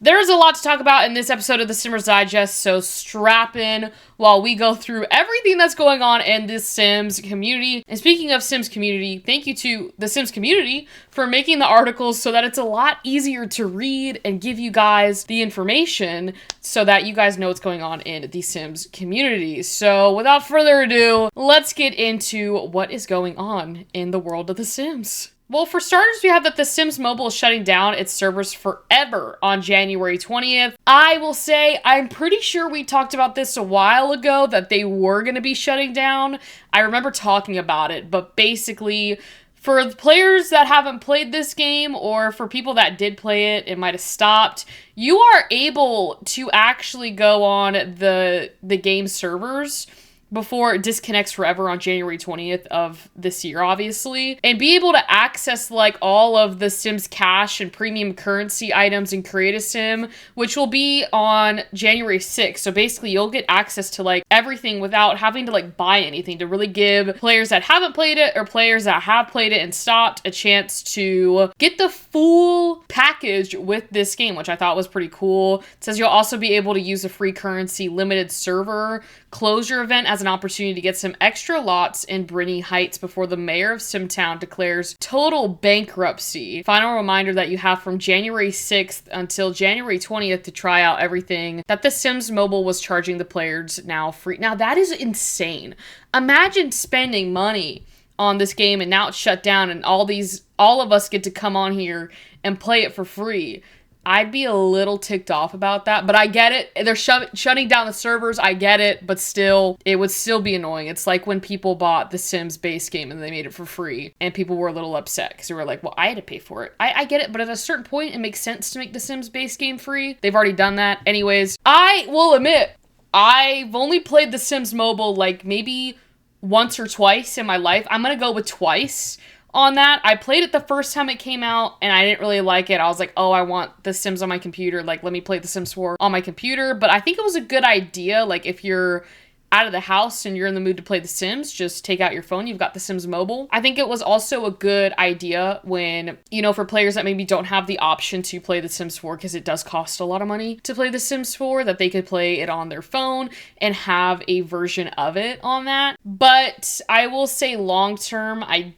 There's a lot to talk about in this episode of the Simmers Digest, so strap in while we go through everything that's going on in this Sims community. And speaking of Sims community, thank you to the Sims community for making the articles so that it's a lot easier to read and give you guys the information so that you guys know what's going on in the Sims community. So without further ado, let's get into what is going on in the world of the Sims. Well, for starters, we have that The Sims Mobile is shutting down its servers forever on January 20th. I will say, I'm pretty sure we talked about this a while ago, that they were going to be shutting down. I remember talking about it, but basically, for the players that haven't played this game, or for people that did play it, it might have stopped, you are able to actually go on the game servers before it disconnects forever on January 20th of this year, obviously, and be able to access like all of the SimCash and premium currency items in Create a Sim, which will be on January 6th. So basically you'll get access to like everything without having to like buy anything, to really give players that haven't played it or players that have played it and stopped a chance to get the full package with this game, which I thought was pretty cool. It says you'll also be able to use a free currency limited server closure event as an opportunity to get some extra lots in Brittany Heights before the mayor of Simtown declares total bankruptcy. Final reminder that you have from January 6th until January 20th to try out everything that The Sims Mobile was charging the players now free. Now that is insane. Imagine spending money on this game and now it's shut down and all of us get to come on here and play it for free. I'd be a little ticked off about that, but I get it. They're shutting down the servers. I get it, but still, it would still be annoying. It's like when people bought the Sims base game and they made it for free, and people were a little upset because they were like, well, I had to pay for it. I get it, but at a certain point, it makes sense to make the Sims base game free. They've already done that. Anyways, I will admit, I've only played the Sims Mobile like maybe once or twice in my life. I'm gonna go with twice on that. I played it the first time it came out and I didn't really like it. I was like, oh, I want The Sims on my computer. Like, let me play The Sims 4 on my computer. But I think it was a good idea. Like, if you're out of the house and you're in the mood to play The Sims, just take out your phone. You've got The Sims Mobile. I think it was also a good idea when, you know, for players that maybe don't have the option to play The Sims 4, because it does cost a lot of money to play The Sims 4, that they could play it on their phone and have a version of it on that. But I will say long term, I'm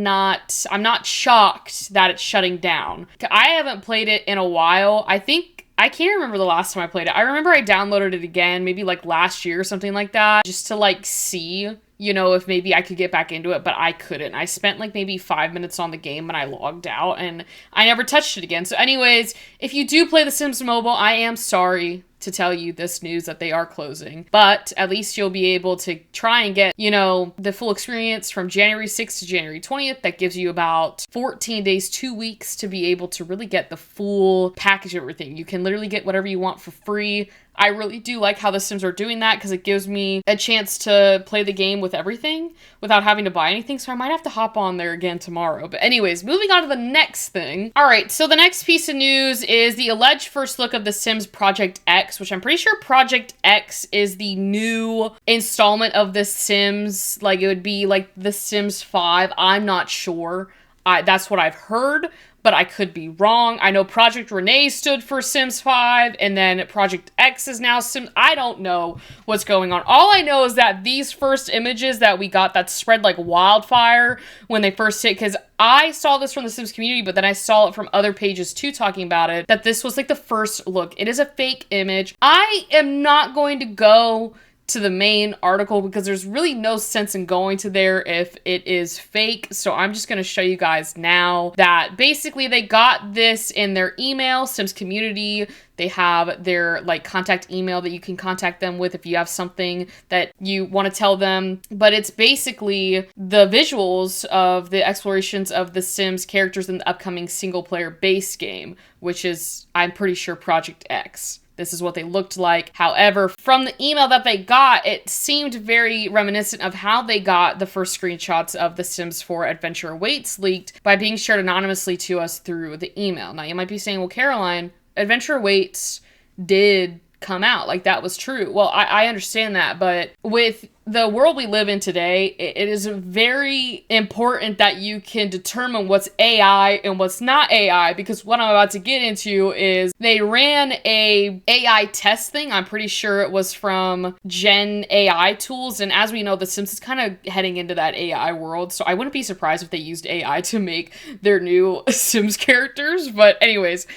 not shocked that it's shutting down. I haven't played it in a while. I can't remember the last time I played it. I remember I downloaded it again, maybe like last year or something like that, just to like see, you know, if maybe I could get back into it, but I couldn't. I spent like maybe 5 minutes on the game and I logged out and I never touched it again. So anyways, if you do play The Sims Mobile, I am sorry to tell you this news that they are closing, but at least you'll be able to try and get, you know, the full experience from January 6th to January 20th. That gives you about 14 days, 2 weeks to be able to really get the full package of everything. You can literally get whatever you want for free. I really do like how the Sims are doing that because it gives me a chance to play the game with everything without having to buy anything. So I might have to hop on there again tomorrow. But anyways, moving on to the next thing. All right, so the next piece of news is the alleged first look of The Sims Project X, which I'm pretty sure Project X is the new installment of The Sims. Like, it would be like The Sims 5. I'm not sure. That's what I've heard, but I could be wrong. I know Project Renee stood for Sims 5, and then Project X is now Sims. I don't know what's going on. All I know is that these first images that we got that spread like wildfire when they first hit, because I saw this from the Sims community, but then I saw it from other pages too talking about it, that this was like the first look. It is a fake image. I am not going to go to the main article because there's really no sense in going to there if it is fake. So I'm just going to show you guys now that basically they got this in their email, Sims community. They have their like contact email that you can contact them with if you have something that you want to tell them. But it's basically the visuals of the explorations of the Sims characters in the upcoming single player base game, which is, I'm pretty sure, Project X. This is what they looked like. However, from the email that they got, it seemed very reminiscent of how they got the first screenshots of The Sims 4 Adventure Awaits leaked by being shared anonymously to us through the email. Now, you might be saying, well, Caroline, Adventure Awaits did come out. Like, that was true. Well, I understand that, but with the world we live in today, it is very important that you can determine what's AI and what's not AI, because what I'm about to get into is they ran a AI test thing. I'm pretty sure it was from Gen AI tools, and as we know, The Sims is kind of heading into that AI world, so I wouldn't be surprised if they used AI to make their new Sims characters. But anyways,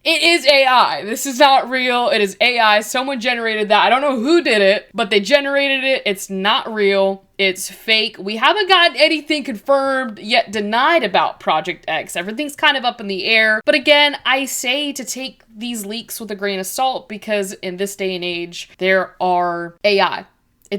it is AI. This is not real. It is AI. Someone generated that. I don't know who did it, but they generated it. It's not real. It's fake. We haven't gotten anything confirmed yet denied about Project X. Everything's kind of up in the air. But again, I say to take these leaks with a grain of salt, because in this day and age, there are AI.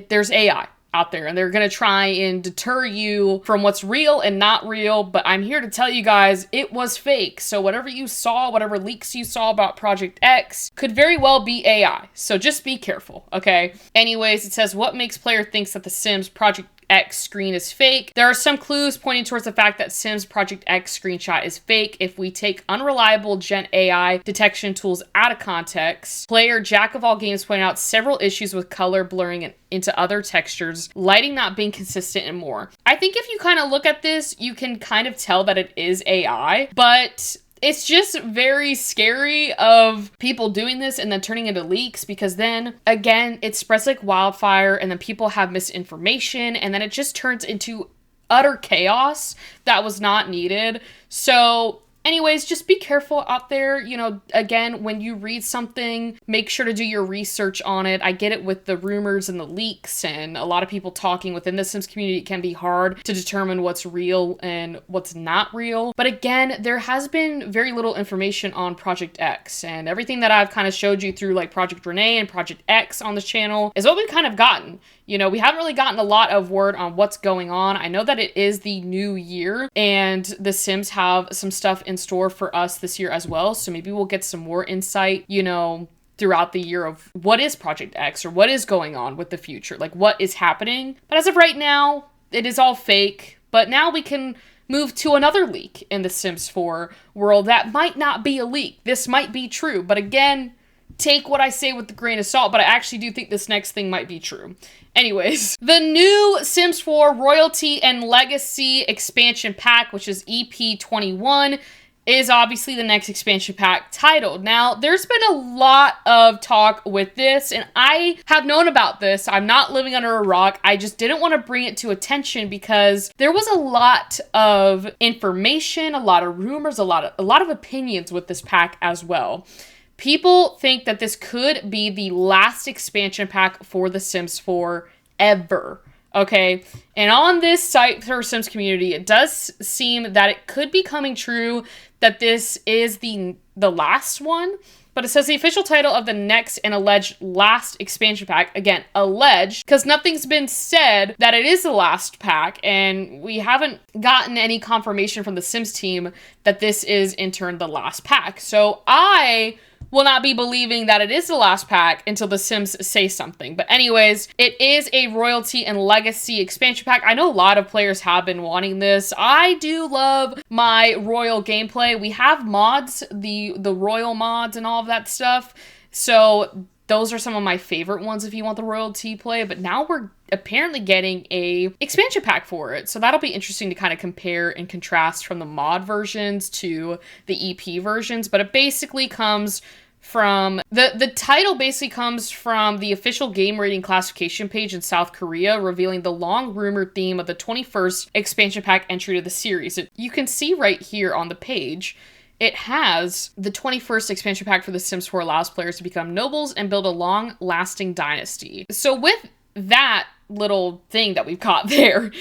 There's AI out there, and they're gonna try and deter you from what's real and not real, but I'm here to tell you guys it was fake. So whatever you saw, whatever leaks you saw about Project X could very well be AI, so just be careful, okay? Anyways, it says, what makes player thinks that the Sims Project X screen is fake? There are some clues pointing towards the fact that Sims Project X screenshot is fake if we take unreliable Gen AI detection tools out of context. Player Jack of All Games pointed out several issues with color blurring and into other textures, lighting not being consistent, and more. I think if you kind of look at this, you can kind of tell that it is AI, but it's just very scary of people doing this and then turning into leaks, because then, again, it spreads like wildfire, and then people have misinformation, and then it just turns into utter chaos that was not needed. So anyways, just be careful out there. You know, again, when you read something, make sure to do your research on it. I get it with the rumors and the leaks and a lot of people talking within the Sims community. It can be hard to determine what's real and what's not real. But again, there has been very little information on Project X, and everything that I've kind of showed you through like Project Renee and Project X on this channel is what we've kind of gotten. You know, we haven't really gotten a lot of word on what's going on. I know that it is the new year, and the Sims have some stuff in store for us this year as well. So maybe we'll get some more insight, you know, throughout the year of what is Project X or what is going on with the future, like what is happening. But as of right now, it is all fake. But now we can move to another leak in the Sims 4 world that might not be a leak. This might be true, but again, take what I say with a grain of salt, but I actually do think this next thing might be true. Anyways, the new Sims 4 Royalty and Legacy expansion pack, which is EP 21, is obviously the next expansion pack titled. Now, there's been a lot of talk with this, and I have known about this. I'm not living under a rock. I just didn't want to bring it to attention because there was a lot of information, a lot of rumors, a lot of opinions with this pack as well. People think that this could be the last expansion pack for The Sims 4 ever, okay? And on this site for Sims Community, it does seem that it could be coming true that this is the last one, but it says the official title of the next and alleged last expansion pack, again, alleged, because nothing's been said that it is the last pack, and we haven't gotten any confirmation from the Sims team that this is in turn the last pack. So I will not be believing that it is the last pack until the Sims say something. But anyways, it is a Royalty and Legacy expansion pack. I know a lot of players have been wanting this. I do love my Royal gameplay. We have mods, the Royal mods and all of that stuff. So those are some of my favorite ones if you want the Royalty play. But now we're apparently getting a expansion pack for it. So that'll be interesting to kind of compare and contrast from the mod versions to the EP versions. But it basically comes from the title basically comes from the official game rating classification page in South Korea, revealing the long rumored theme of the 21st expansion pack entry to the series. You can see right here on the page, it has the 21st expansion pack for The Sims 4 allows players to become nobles and build a long-lasting dynasty. So with that little thing that we've got there,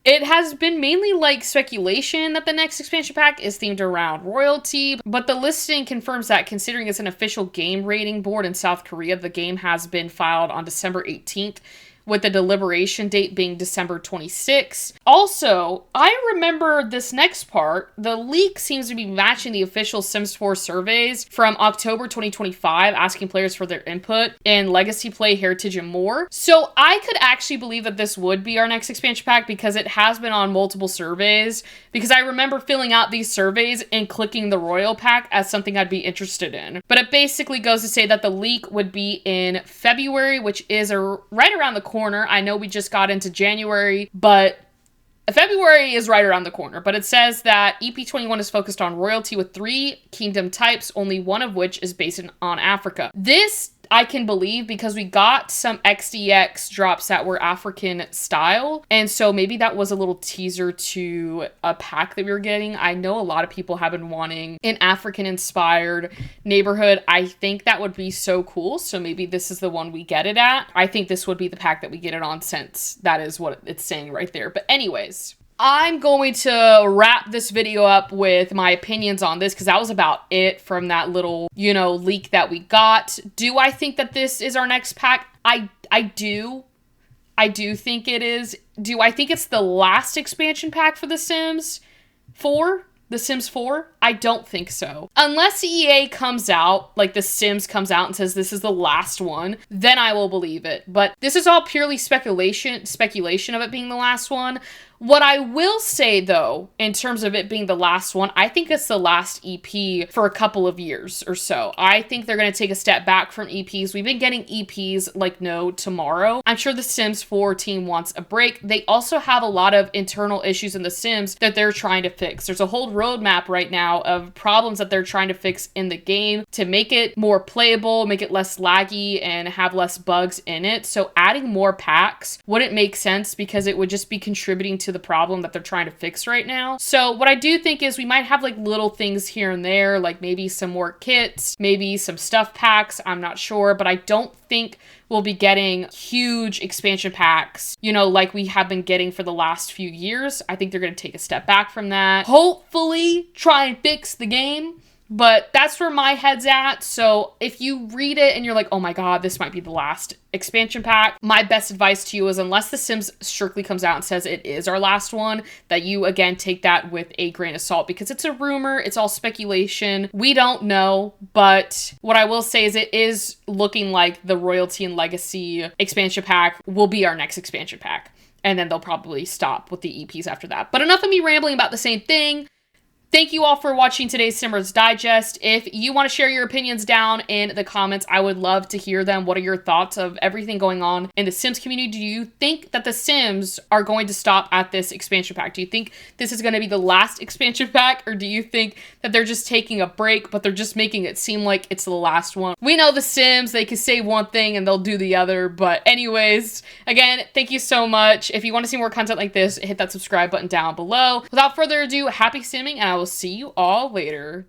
it has been mainly like speculation that the next expansion pack is themed around royalty, but the listing confirms that considering it's an official game rating board in South Korea, the game has been filed on December 18th with the deliberation date being December 26th. Also, I remember this next part. The leak seems to be matching the official Sims 4 surveys from October 2025, asking players for their input in legacy play, heritage, and more. So I could actually believe that this would be our next expansion pack because it has been on multiple surveys. Because I remember filling out these surveys and clicking the Royal Pack as something I'd be interested in. But it basically goes to say that the leak would be in February, which is right around the corner. I know we just got into January, but February is right around the corner. But it says that EP21 is focused on royalty with 3 kingdom types, only one of which is based on Africa. This I can believe because we got some XDX drops that were African style. And so maybe that was a little teaser to a pack that we were getting. I know a lot of people have been wanting an African inspired neighborhood. I think that would be so cool. So maybe this is the one we get it at. I think this would be the pack that we get it on, since that is what it's saying right there. But anyways, I'm going to wrap this video up with my opinions on this because that was about it from that little, leak that we got. Do I think that this is our next pack? I do. I do think it is. Do I think it's the last expansion pack for The Sims 4? The Sims 4? I don't think so. Unless EA comes out, like The Sims comes out and says this is the last one, then I will believe it. But this is all purely speculation of it being the last one. What I will say, though, in terms of it being the last one, I think it's the last EP for a couple of years or so. I think they're going to take a step back from EPs. We've been getting EPs like no tomorrow. I'm sure the Sims 4 team wants a break. They also have a lot of internal issues in the Sims that they're trying to fix. There's a whole roadmap right now of problems that they're trying to fix in the game to make it more playable, make it less laggy, and have less bugs in it. So adding more packs wouldn't make sense because it would just be contributing to the problem that they're trying to fix right now. So what I do think is we might have like little things here and there, like maybe some more kits, maybe some stuff packs, I'm not sure, but I don't think we'll be getting huge expansion packs, like we have been getting for the last few years. I think they're going to take a step back from that. Hopefully try and fix the game. But that's where my head's at. So if you read it and you're like, oh my God, this might be the last expansion pack, my best advice to you is, unless The Sims strictly comes out and says it is our last one, that you again take that with a grain of salt, because it's a rumor, it's all speculation. We don't know, but what I will say is it is looking like the Royalty and Legacy expansion pack will be our next expansion pack. And then they'll probably stop with the EPs after that. But enough of me rambling about the same thing. Thank you all for watching today's Simmers Digest. If you want to share your opinions down in the comments, I would love to hear them. What are your thoughts of everything going on in the Sims community? Do you think that the Sims are going to stop at this expansion pack? Do you think this is going to be the last expansion pack? Or do you think that they're just taking a break, but they're just making it seem like it's the last one? We know the Sims, they can say one thing and they'll do the other. But anyways, again, thank you so much. If you want to see more content like this, hit that subscribe button down below. Without further ado, happy simming, and I will see you all later.